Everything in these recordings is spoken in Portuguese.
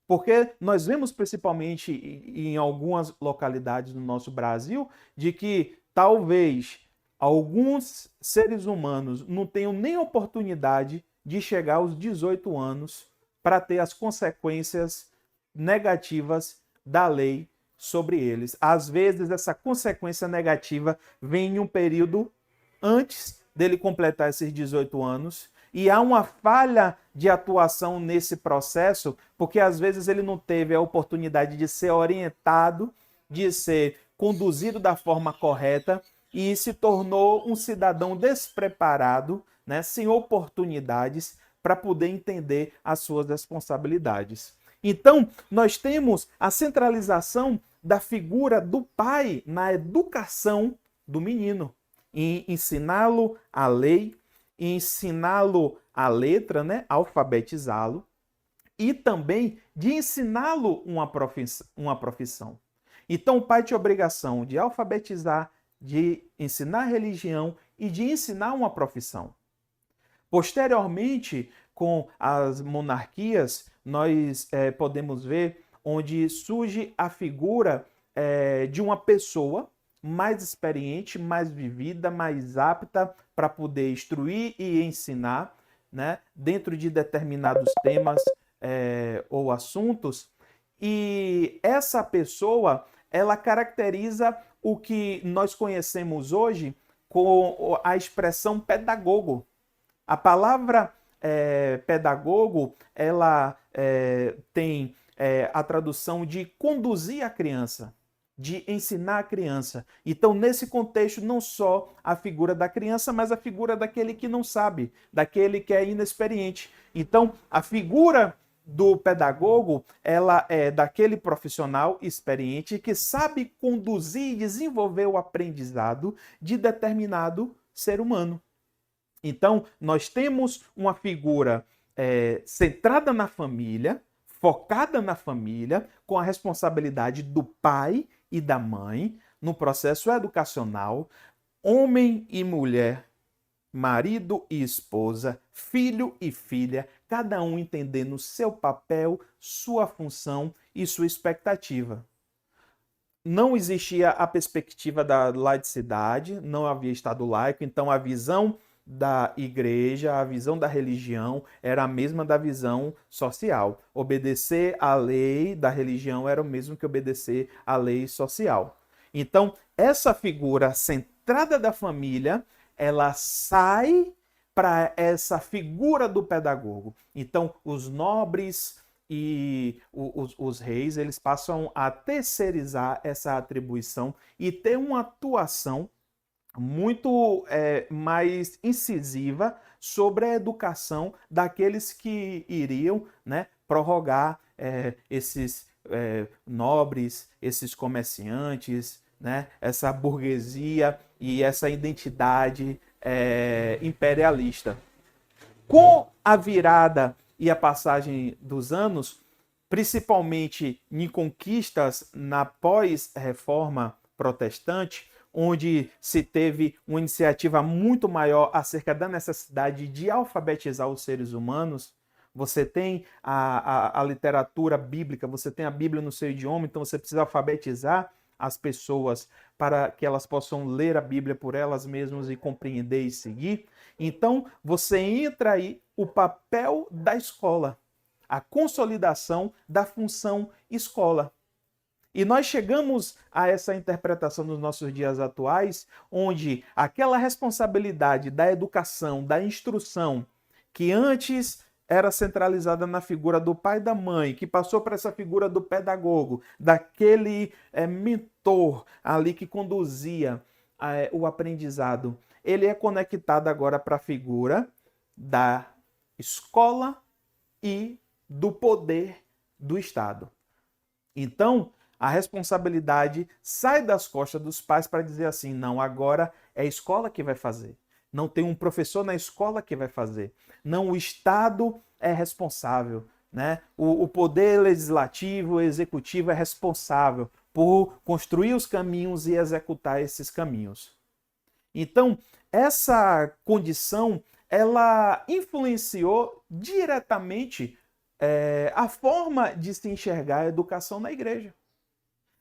Porque nós vemos principalmente em algumas localidades do nosso Brasil de que talvez alguns seres humanos não tenham nem oportunidade de chegar aos 18 anos para ter as consequências negativas da lei sobre eles. Às vezes, essa consequência negativa vem em um período antes dele completar esses 18 anos e há uma falha de atuação nesse processo, porque às vezes ele não teve a oportunidade de ser orientado, de ser conduzido da forma correta e se tornou um cidadão despreparado, né, sem oportunidades para poder entender as suas responsabilidades. Então, nós temos a centralização da figura do pai na educação do menino, em ensiná-lo a lei, em ensiná-lo a letra, né, alfabetizá-lo, e também de ensiná-lo uma profissão. Então, o pai tinha a obrigação de alfabetizar, de ensinar religião e de ensinar uma profissão. Posteriormente, com as monarquias, nós podemos ver onde surge a figura de uma pessoa mais experiente, mais vivida, mais apta para poder instruir e ensinar, né, dentro de determinados temas ou assuntos. E essa pessoa, ela caracteriza o que nós conhecemos hoje com a expressão pedagogo. A palavra pedagogo, ela tem a tradução de conduzir a criança, de ensinar a criança. Então, nesse contexto, não só a figura da criança, mas a figura daquele que não sabe, daquele que é inexperiente. Então, a figura do pedagogo, ela é daquele profissional experiente que sabe conduzir e desenvolver o aprendizado de determinado ser humano. Então, nós temos uma figura centrada na família, focada na família, com a responsabilidade do pai e da mãe no processo educacional, homem e mulher, marido e esposa, filho e filha, cada um entendendo seu papel, sua função e sua expectativa. Não existia a perspectiva da laicidade, não havia Estado laico, então a visão da igreja, a visão da religião era a mesma da visão social. Obedecer à lei da religião era o mesmo que obedecer à lei social. Então, essa figura centrada da família, ela sai para essa figura do pedagogo. Então, os nobres e os reis, eles passam a terceirizar essa atribuição e ter uma atuação muito mais incisiva sobre a educação daqueles que iriam, né, prorrogar esses nobres, esses comerciantes, né, essa burguesia e essa identidade imperialista. Com a virada e a passagem dos anos, principalmente em conquistas na pós-reforma protestante, onde se teve uma iniciativa muito maior acerca da necessidade de alfabetizar os seres humanos. Você tem a literatura bíblica, você tem a Bíblia no seu idioma, então você precisa alfabetizar as pessoas para que elas possam ler a Bíblia por elas mesmas e compreender e seguir. Então, você entra aí o papel da escola, a consolidação da função escola. E nós chegamos a essa interpretação nos nossos dias atuais, onde aquela responsabilidade da educação, da instrução, que antes era centralizada na figura do pai e da mãe, que passou para essa figura do pedagogo, daquele mentor ali que conduzia o aprendizado, ele é conectado agora para a figura da escola e do poder do Estado. Então, a responsabilidade sai das costas dos pais para dizer assim, não, agora é a escola que vai fazer. Não tem um professor na escola que vai fazer. Não, o Estado é responsável. Né? O poder legislativo, executivo é responsável por construir os caminhos e executar esses caminhos. Então, essa condição, ela influenciou diretamente a forma de se enxergar a educação na igreja.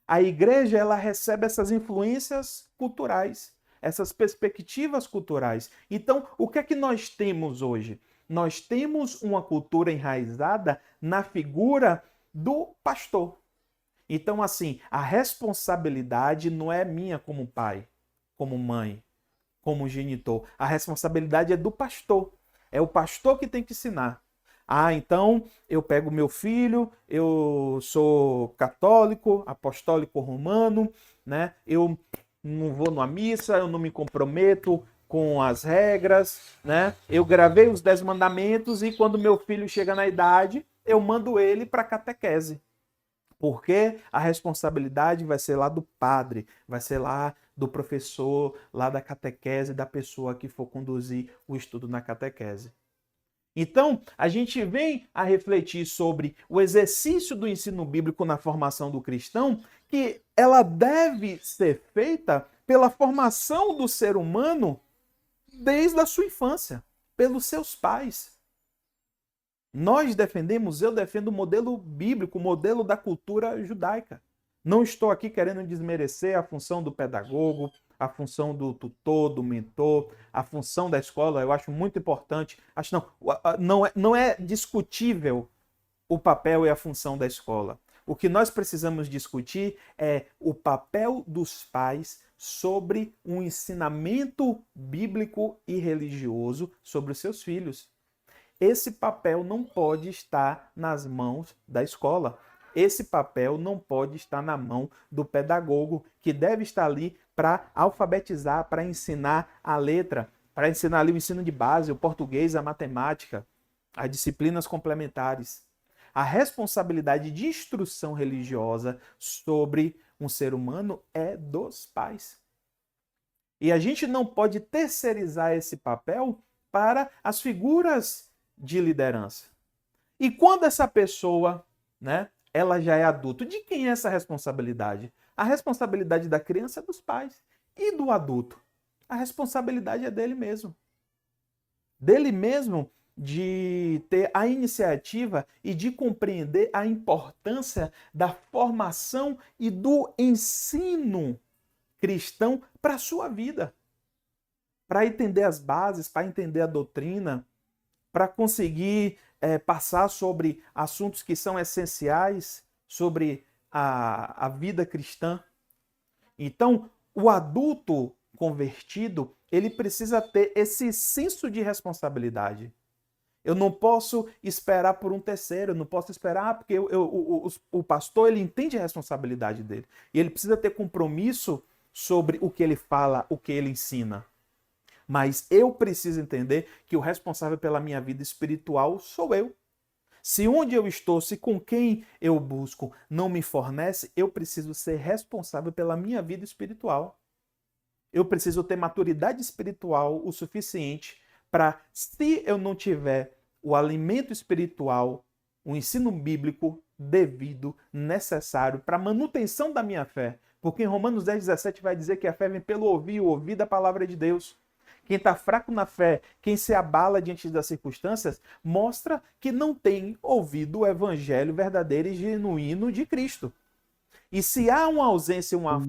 A igreja, ela recebe essas influências culturais, essas perspectivas culturais. Então, o que é que nós temos hoje? Nós temos uma cultura enraizada na figura do pastor. Então, assim, a responsabilidade não é minha como pai, como mãe, como genitor. A responsabilidade é do pastor. É o pastor que tem que ensinar. Ah, então eu pego meu filho, eu sou católico, apostólico romano, né? Eu não vou numa missa, eu não me comprometo com as regras, né? Eu gravei os 10 mandamentos e quando meu filho chega na idade, eu mando ele para catequese. Porque a responsabilidade vai ser lá do padre, vai ser lá do professor, lá da catequese, da pessoa que for conduzir o estudo na catequese. Então, a gente vem a refletir sobre o exercício do ensino bíblico na formação do cristão, que ela deve ser feita pela formação do ser humano desde a sua infância, pelos seus pais. Nós defendemos, eu defendo o modelo bíblico, o modelo da cultura judaica. Não estou aqui querendo desmerecer a função do pedagogo, a função do tutor, do mentor, a função da escola, eu acho muito importante. Acho não é discutível o papel e a função da escola. O que nós precisamos discutir é o papel dos pais sobre um ensinamento bíblico e religioso sobre os seus filhos. Esse papel não pode estar nas mãos da escola. Esse papel não pode estar na mão do pedagogo, que deve estar ali para alfabetizar, para ensinar a letra, para ensinar ali o ensino de base, o português, a matemática, as disciplinas complementares. A responsabilidade de instrução religiosa sobre um ser humano é dos pais. E a gente não pode terceirizar esse papel para as figuras de liderança. E quando essa pessoa, né, ela já é adulto, de quem é essa responsabilidade? A responsabilidade da criança é dos pais. E do adulto? A responsabilidade é dele mesmo. Dele mesmo de ter a iniciativa e de compreender a importância da formação e do ensino cristão para a sua vida. Para entender as bases, para entender a doutrina, para conseguir passar sobre assuntos que são essenciais sobre a vida cristã. Então, o adulto convertido, ele precisa ter esse senso de responsabilidade. Eu não posso esperar por um terceiro, eu não posso esperar porque o pastor ele entende a responsabilidade dele. E ele precisa ter compromisso sobre o que ele fala, o que ele ensina. Mas eu preciso entender que o responsável pela minha vida espiritual sou eu. Se onde eu estou, se com quem eu busco não me fornece, eu preciso ser responsável pela minha vida espiritual. Eu preciso ter maturidade espiritual o suficiente para, se eu não tiver o alimento espiritual, o ensino bíblico devido, necessário para a manutenção da minha fé. Porque em Romanos 10:17 vai dizer que a fé vem pelo ouvir, o ouvir da palavra de Deus. Quem está fraco na fé, quem se abala diante das circunstâncias, mostra que não tem ouvido o evangelho verdadeiro e genuíno de Cristo. E se há uma ausência, uma